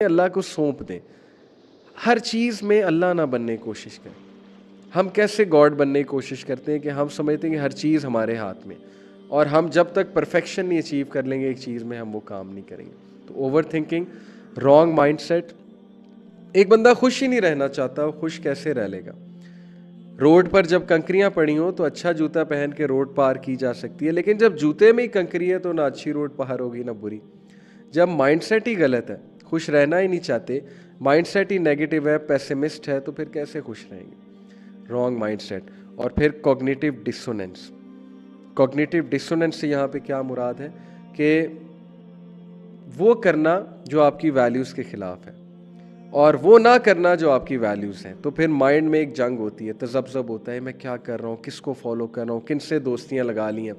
اللہ کو سونپ دیں. ہر چیز میں اللہ نہ بننے کی کوشش کریں. ہم کیسے گاڈ بننے کی کوشش کرتے ہیں کہ ہم سمجھتے ہیں کہ ہر چیز ہمارے ہاتھ میں, اور ہم جب تک پرفیکشن نہیں اچیو کر لیں گے ایک چیز میں ہم وہ کام نہیں کریں گے. تو overthinking, wrong mindset. ایک بندہ خوش ہی نہیں رہنا چاہتا, وہ خوش کیسے رہ لے گا؟ روڈ پر جب کنکریاں پڑی ہوں تو اچھا جوتا پہن کے روڈ پار کی جا سکتی ہے, لیکن جب جوتے میں ہی کنکری ہے تو نہ اچھی روڈ پار ہوگی نہ بری. جب مائنڈ سیٹ ہی غلط ہے, خوش رہنا ہی نہیں چاہتے, مائنڈ سیٹ ہی نیگیٹو ہے, پیسمسٹ ہے, تو پھر کیسے خوش رہیں گے؟ Wrong mindset. اور پھر کوگنیٹیو ڈسوننس. کوگنیٹیو ڈسوننس سے یہاں پہ کیا مراد ہے کہ وہ کرنا جو آپ کی ویلیوز کے خلاف ہے اور وہ نہ کرنا جو آپ کی ویلیوز ہیں. تو پھر مائنڈ میں ایک جنگ ہوتی ہے, تذبذب ہوتا ہے, میں کیا کر رہا ہوں, کس کو فالو کر رہا ہوں, کن سے دوستیاں لگا لی ہیں,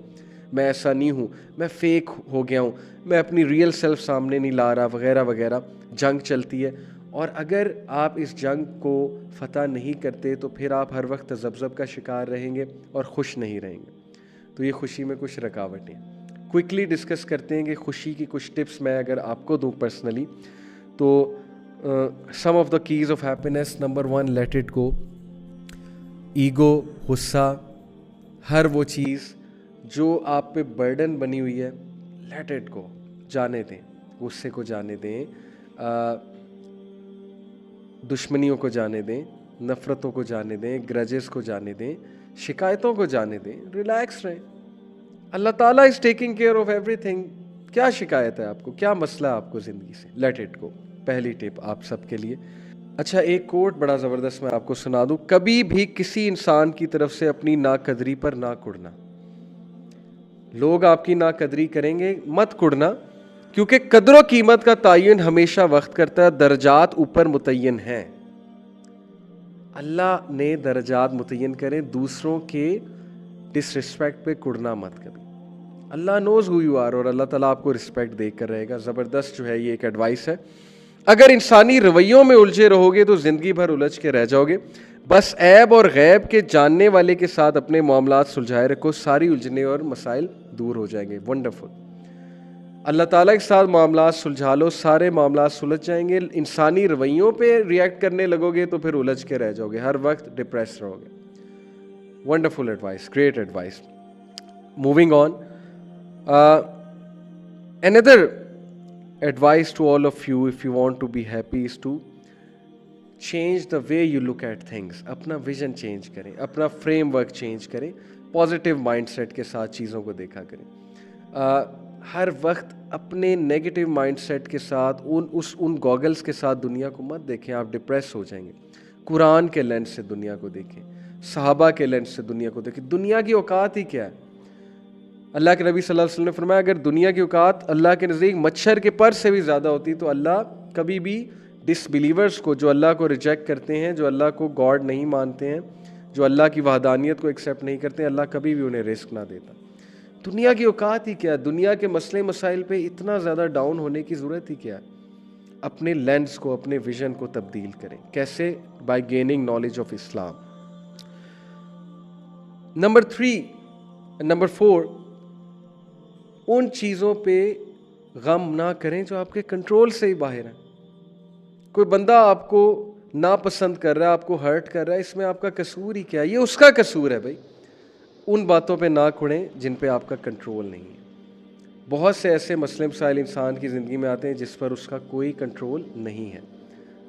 میں ایسا نہیں ہوں, میں فیک ہو گیا ہوں, میں اپنی ریئل سیلف سامنے نہیں لا رہا, وغیرہ وغیرہ. جنگ چلتی ہے, اور اگر آپ اس جنگ کو فتح نہیں کرتے تو پھر آپ ہر وقت تذبذب کا شکار رہیں گے اور خوش نہیں رہیں گے. تو یہ خوشی میں کچھ رکاوٹیں. کوئکلی ڈسکس کرتے ہیں کہ خوشی کی کچھ ٹپس میں اگر آپ کو دوں personally to some of the keys of happiness. Number 1, let it go. Ego, غصہ, ہر وہ چیز جو آپ پہ برڈن بنی ہوئی ہے, لیٹ اٹ گو, جانے دیں. غصے کو جانے دیں, دشمنیوں کو جانے دیں, نفرتوں کو جانے دیں, گرجز کو جانے دیں, شکایتوں کو جانے دیں, ریلیکس رہیں. اللہ تعالیٰ is taking care of every thing. کیا شکایت ہے آپ کو, کیا مسئلہ ہے آپ کو زندگی سے؟ لیٹ اٹ گو. پہلی ٹپ آپ سب کے لیے. اچھا, ایک کوٹ بڑا زبردست میں آپ کو سنا دوں. کبھی بھی کسی انسان کی طرف سے اپنی ناقدری پر نہ کڑنا. لوگ آپ کی ناقدری کریں گے, مت کڑنا, کیونکہ قدر و قیمت کا تعین ہمیشہ وقت کرتا ہے, درجات اوپر متعین ہیں. اللہ نے درجات متعین کریں, دوسروں کے ڈس رسپیکٹ پہ کڑنا مت کبھی. اللہ نوز ہو یو آر, اور اللہ تعالیٰ آپ کو رسپیکٹ دے کر رہے گا. زبردست جو ہے یہ ایک ایڈوائس ہے. اگر انسانی رویوں میں الجھے رہو گے تو زندگی بھر الجھ کے رہ جاؤ گے. بس عیب اور غیب کے جاننے والے کے ساتھ اپنے معاملات سلجھائے رکھو, ساری الجھنے اور مسائل دور ہو جائیں گے. ونڈرفل. اللہ تعالیٰ کے ساتھ معاملات سلجھا لو, سارے معاملات سلجھ جائیں گے. انسانی رویوں پہ ریئیکٹ کرنے لگو گے تو پھر الجھ کے رہ جاؤ گے, ہر وقت ڈپریس رہو گے. Wonderful advice, great advice. Moving on. Another advice to all of you, if you want to be happy, is to change the way you look at things. اپنا ویژن چینج کریں, اپنا فریم ورک چینج کریں, positive mind set کے ساتھ چیزوں کو دیکھا کریں. ہر وقت اپنے نیگیٹو مائنڈ سیٹ کے ساتھ ان گوگلز کے ساتھ دنیا کو مت دیکھیں, آپ ڈپریس ہو جائیں گے. قرآن کے لینس سے دنیا کو دیکھیں, صحابہ کے لینس سے دنیا کو دیکھیں. دنیا کی اوقات ہی کیا ہے؟ اللہ کے نبی صلی اللہ علیہ وسلم نے فرمایا اگر دنیا کی اوقات اللہ کے نزدیک مچھر کے پر سے بھی زیادہ ہوتی تو اللہ کبھی بھی ڈس بلیورز کو, جو اللہ کو ریجیکٹ کرتے ہیں, جو اللہ کو گاڈ نہیں مانتے ہیں, جو اللہ کی وحدانیت کو ایکسیپٹ نہیں کرتے, اللہ کبھی بھی انہیں رزق نہ دیتا. دنیا کی اوقات ہی کیا ہے؟ دنیا کے مسئلے مسائل پہ اتنا زیادہ ڈاؤن ہونے کی ضرورت ہی کیا ہے؟ اپنے لینس کو, اپنے ویژن کو تبدیل کریں. کیسے؟ By gaining knowledge of Islam. Number 4, ان چیزوں پہ غم نہ کریں جو آپ کے کنٹرول سے ہی باہر ہیں. کوئی بندہ آپ کو ناپسند کر رہا ہے, آپ کو ہرٹ کر رہا ہے, اس میں آپ کا قصور ہی کیا ہے؟ یہ اس کا قصور ہے بھائی. ان باتوں پہ نہ کھڑیں جن پہ آپ کا کنٹرول نہیں ہے. بہت سے ایسے مسئلے مسائل انسان کی زندگی میں آتے ہیں جس پر اس کا کوئی کنٹرول نہیں ہے.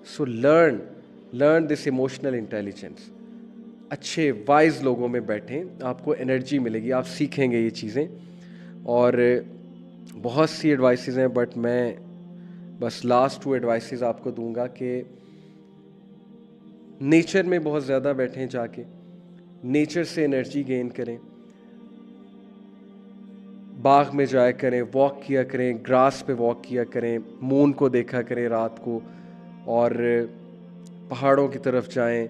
So learn this emotional intelligence. اچھے وائز لوگوں میں بیٹھیں, آپ کو انرجی ملے گی, آپ سیکھیں گے یہ چیزیں. اور بہت سی ایڈوائسز ہیں, بٹ میں بس لاسٹ 2 ایڈوائسز آپ کو دوں گا کہ نیچر میں بہت زیادہ بیٹھیں, جا کے نیچر سے انرجی گین کریں. باغ میں جایا کریں, واک کیا کریں, گراس پہ واک کیا کریں, مون کو دیکھا کریں رات کو, اور پہاڑوں کی طرف جائیں,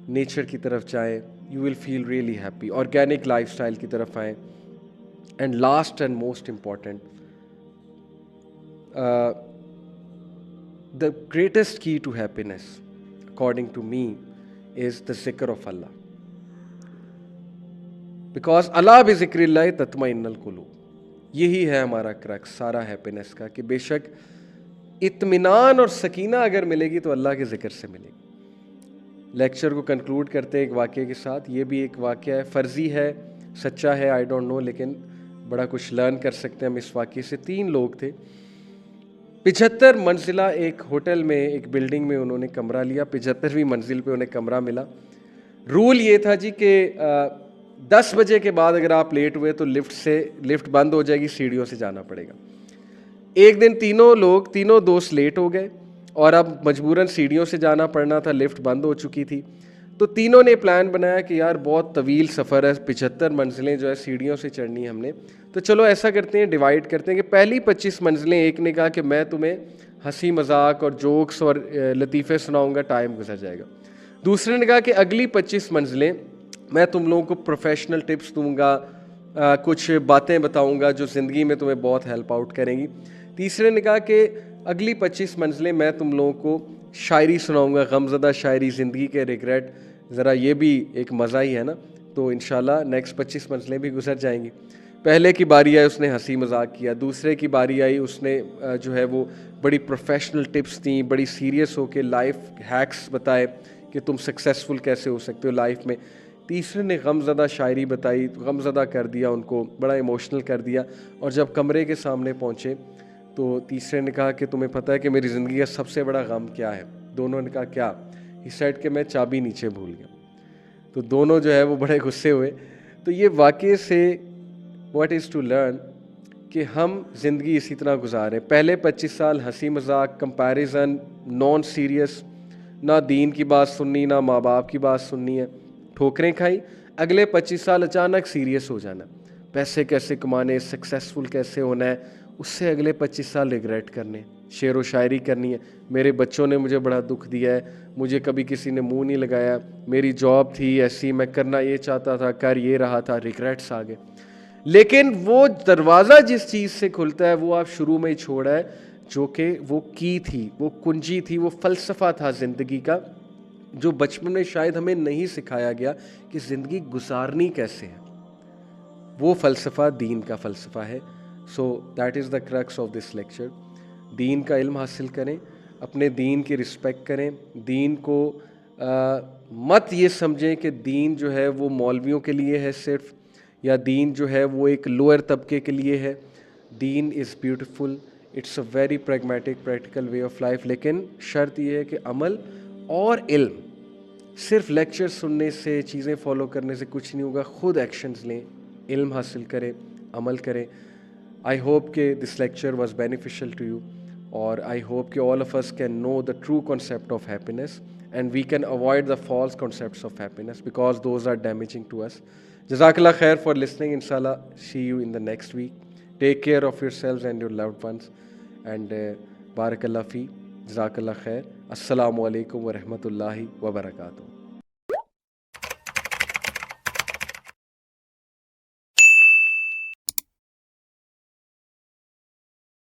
نیچر کی طرف جائیں. You will feel really happy. Organic lifestyle کی طرف آئیں. And last and most important, the greatest key to happiness according to me is the zikr of Allah, because Allah بذکر اللہ تطمئن القلوب. یہی ہے ہمارا کرکس سارا ہیپینس کا, کہ بے شک اطمینان اور سکینہ اگر ملے گی تو اللہ کے ذکر سے ملے گی۔ لیکچر کو کنکلوڈ کرتے ہیں ایک واقعے کے ساتھ۔ یہ بھی ایک واقعہ ہے، فرضی ہے، سچا ہے، آئی ڈونٹ نو، لیکن بڑا کچھ لرن کر سکتے ہیں ہم اس واقعے سے۔ 3 لوگ تھے، 75 منزلہ ایک ہوٹل میں، ایک بلڈنگ میں انہوں نے کمرہ لیا، 75ویں منزل پہ انہیں کمرہ ملا۔ رول یہ تھا جی کہ 10 بجے کے بعد اگر آپ لیٹ ہوئے تو لفٹ بند ہو جائے گی، سیڑھیوں سے جانا پڑے گا۔ ایک دن تینوں دوست لیٹ ہو گئے اور اب مجبوراً سیڑھیوں سے جانا پڑنا تھا، لفٹ بند ہو چکی تھی۔ تو تینوں نے پلان بنایا کہ یار بہت طویل سفر ہے، 75 منزلیں جو ہے سیڑھیوں سے چڑھنی ہے ہم نے، تو چلو ایسا کرتے ہیں، ڈیوائڈ کرتے ہیں کہ پہلی 25 منزلیں ایک نے کہا کہ میں تمہیں ہنسی مذاق اور جوکس اور لطیفے سناؤں گا، ٹائم گزر جائے گا۔ دوسرے نے کہا کہ اگلی 25 منزلیں میں تم لوگوں کو پروفیشنل ٹپس دوں گا، کچھ باتیں بتاؤں گا جو زندگی میں تمہیں بہت ہیلپ آؤٹ کریں گی۔ تیسرے نے کہا کہ اگلی 25 منزلیں میں تم لوگوں کو شاعری سناؤں گا، غمزدہ شاعری، زندگی کے ریگریٹ، ذرا یہ بھی ایک مزہ ہی ہے نا، تو انشاءاللہ نیکسٹ 25 منزلیں بھی گزر جائیں گی۔ پہلے کی باری آئی، اس نے ہنسی مذاق کیا، دوسرے کی باری آئی، اس نے جو ہے وہ بڑی پروفیشنل ٹپس دیں، بڑی سیریس ہو کے لائف ہیکس بتائے کہ تم سکسیزفل کیسے ہو سکتے ہو لائف میں۔ تیسرے نے غمزدہ شاعری بتائی، غمزدہ کر دیا ان کو، بڑا ایموشنل کر دیا۔ اور جب کمرے کے سامنے پہنچے تو تیسرے نے کہا کہ تمہیں پتہ ہے کہ میری زندگی کا سب سے بڑا غم کیا ہے؟ دونوں نے کہا کیا؟ ہی سیڈ کہ میں چابی نیچے بھول گیا۔ تو دونوں جو ہے وہ بڑے غصے ہوئے۔ تو یہ واقعے سے واٹ از ٹو لرن کہ ہم زندگی اسی طرح گزاریں، پہلے 25 سال ہنسی مذاق، کمپیریزن، نان سیریس، نہ دین کی بات سننی، نہ ماں باپ کی بات سننی ہے، ٹھوکریں کھائی۔ اگلے 25 سال اچانک سیریس ہو جانا، پیسے کیسے کمانے، سکسیزفل کیسے ہونا ہے، اس سے اگلے 25 سال ریگریٹ کرنے، شعر و شاعری کرنی ہے، میرے بچوں نے مجھے بڑا دکھ دیا ہے، مجھے کبھی کسی نے منہ نہیں لگایا، میری جاب تھی ایسی، میں کرنا یہ چاہتا تھا، کر یہ رہا تھا، ریگریٹس آ گئے۔ لیکن وہ دروازہ جس چیز سے کھلتا ہے وہ آپ شروع میں ہی چھوڑا ہے، جو کہ وہ کی تھی، وہ کنجی تھی، وہ فلسفہ تھا زندگی کا، جو بچپن میں شاید ہمیں نہیں سکھایا گیا کہ زندگی گزارنی کیسے ہے۔ وہ فلسفہ دین کا فلسفہ ہے۔ So that is the crux of this lecture. دین کا علم حاصل کریں، اپنے دین کی رسپیکٹ کریں، دین کو مت یہ سمجھیں کہ دین جو ہے وہ مولویوں کے لیے ہے صرف، یا دین جو ہے وہ ایک لوئر طبقے کے لیے ہے۔ Deen is beautiful, it's a very pragmatic practical way of life, لیکن شرط یہ ہے کہ عمل اور علم، صرف لیکچر سننے سے، چیزیں فالو کرنے سے کچھ نہیں ہوگا، خود ایکشنز لیں، علم حاصل کریں، عمل کریں۔ آئی ہوپ کہ this lecture was beneficial to you, اور آئی ہوپ کہ all of us can know the true concept of happiness and we can avoid the false concepts of happiness because those are damaging to us. Jazakallah khair for listening. Inshallah, see you in the next week. Take care of yourselves and your loved ones, and barakallah fi. Jazakallah khair. Assalamu alaikum wa rahmatullahi wa barakatuh.